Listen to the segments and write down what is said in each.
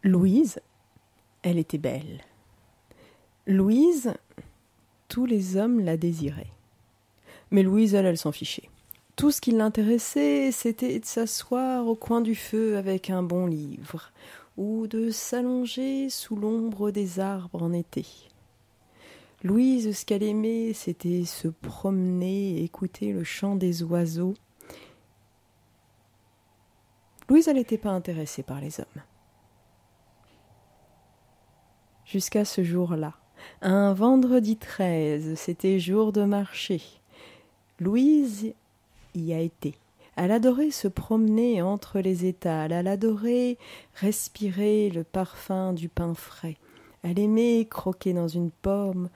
Louise, elle était belle. Louise, tous les hommes la désiraient. Mais Louise, elle s'en fichait. Tout ce qui l'intéressait, c'était de s'asseoir au coin du feu avec un bon livre, ou de s'allonger sous l'ombre des arbres en été. Louise, ce qu'elle aimait, c'était se promener et écouter le chant des oiseaux. Louise, elle n'était pas intéressée par les hommes. Jusqu'à ce jour-là, un vendredi 13, c'était jour de marché. Louise y a été. Elle adorait se promener entre les étals, elle adorait respirer le parfum du pain frais. Elle aimait croquer dans une pomme,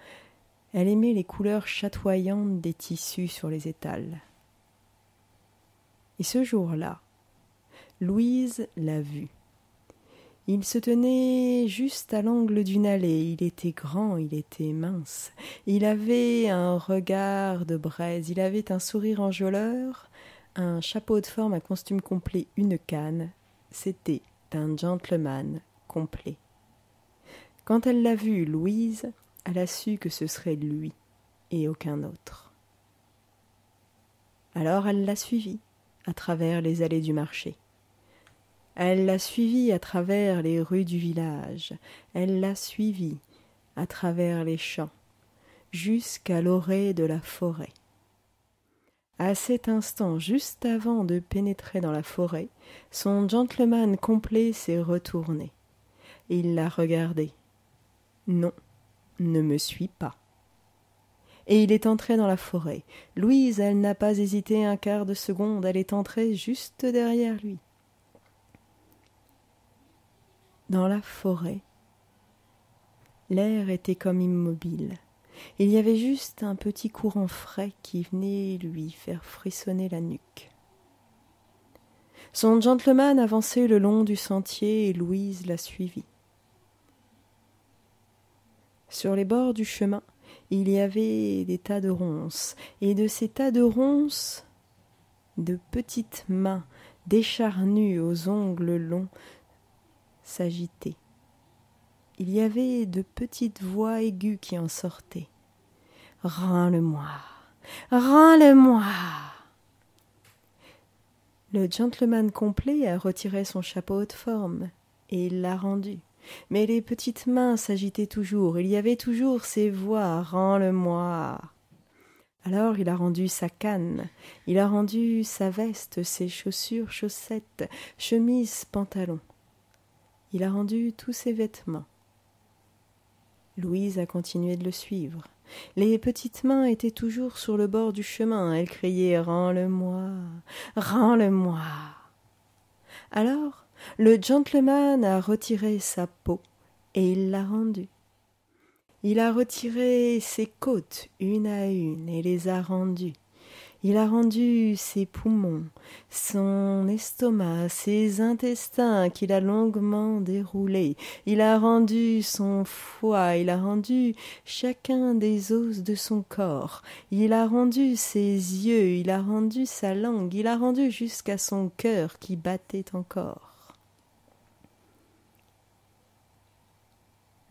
elle aimait les couleurs chatoyantes des tissus sur les étals. Et ce jour-là, Louise l'a vu. Il se tenait juste à l'angle d'une allée, il était grand, il était mince, il avait un regard de braise, il avait un sourire enjôleur, un chapeau de forme, un costume complet, une canne. C'était un gentleman complet. Quand elle l'a vu, Louise, elle a su que ce serait lui et aucun autre. Alors elle l'a suivi à travers les allées du marché. Elle l'a suivi à travers les rues du village, elle l'a suivi à travers les champs, jusqu'à l'orée de la forêt. À cet instant, juste avant de pénétrer dans la forêt, son gentleman complet s'est retourné. Il l'a regardée. Non, ne me suis pas. Et il est entré dans la forêt. Louise, elle n'a pas hésité un quart de seconde, elle est entrée juste derrière lui. Dans la forêt, l'air était comme immobile. Il y avait juste un petit courant frais qui venait lui faire frissonner la nuque. Son gentleman avançait le long du sentier et Louise l'a suivi. Sur les bords du chemin, il y avait des tas de ronces, et de ces tas de ronces, de petites mains décharnues aux ongles longs s'agitaient. Il y avait de petites voix aiguës qui en sortaient. « Rends-le-moi, rends-le-moi !» Le gentleman complet a retiré son chapeau de forme, et il l'a rendu. Mais les petites mains s'agitaient toujours, il y avait toujours ces voix « Rends-le-moi !» Alors il a rendu sa canne, il a rendu sa veste, ses chaussures, chaussettes, chemises, pantalons. Il a rendu tous ses vêtements. Louise a continué de le suivre. Les petites mains étaient toujours sur le bord du chemin. Elles criaient « Rends-le-moi, rends-le-moi !» Alors, le gentleman a retiré sa peau et il l'a rendue. Il a retiré ses côtes une à une et les a rendues. Il a rendu ses poumons, son estomac, ses intestins qu'il a longuement déroulés. Il a rendu son foie, il a rendu chacun des os de son corps. Il a rendu ses yeux, il a rendu sa langue, il a rendu jusqu'à son cœur qui battait encore.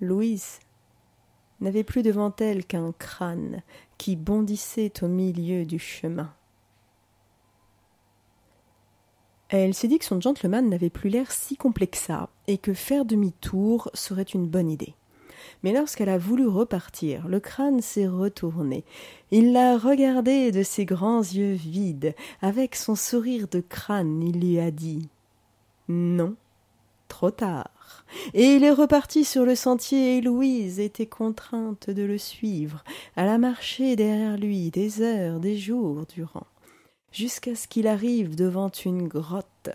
Louise n'avait plus devant elle qu'un crâne qui bondissait au milieu du chemin. Elle s'est dit que son gentleman n'avait plus l'air si complet que ça, et que faire demi-tour serait une bonne idée. Mais lorsqu'elle a voulu repartir, le crâne s'est retourné. Il l'a regardée de ses grands yeux vides. Avec son sourire de crâne, il lui a dit « Non, trop tard ». Et il est reparti sur le sentier et Louise était contrainte de le suivre. Elle a marché derrière lui des heures, des jours durant, jusqu'à ce qu'il arrive devant une grotte.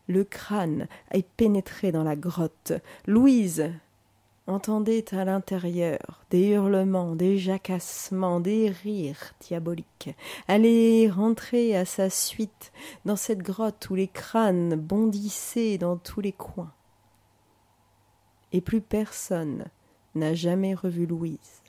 Le crâne est pénétré dans la grotte. Louise entendait à l'intérieur des hurlements, des jacassements, des rires diaboliques. Elle est rentrée à sa suite dans cette grotte où les crânes bondissaient dans tous les coins. Et plus personne n'a jamais revu Louise.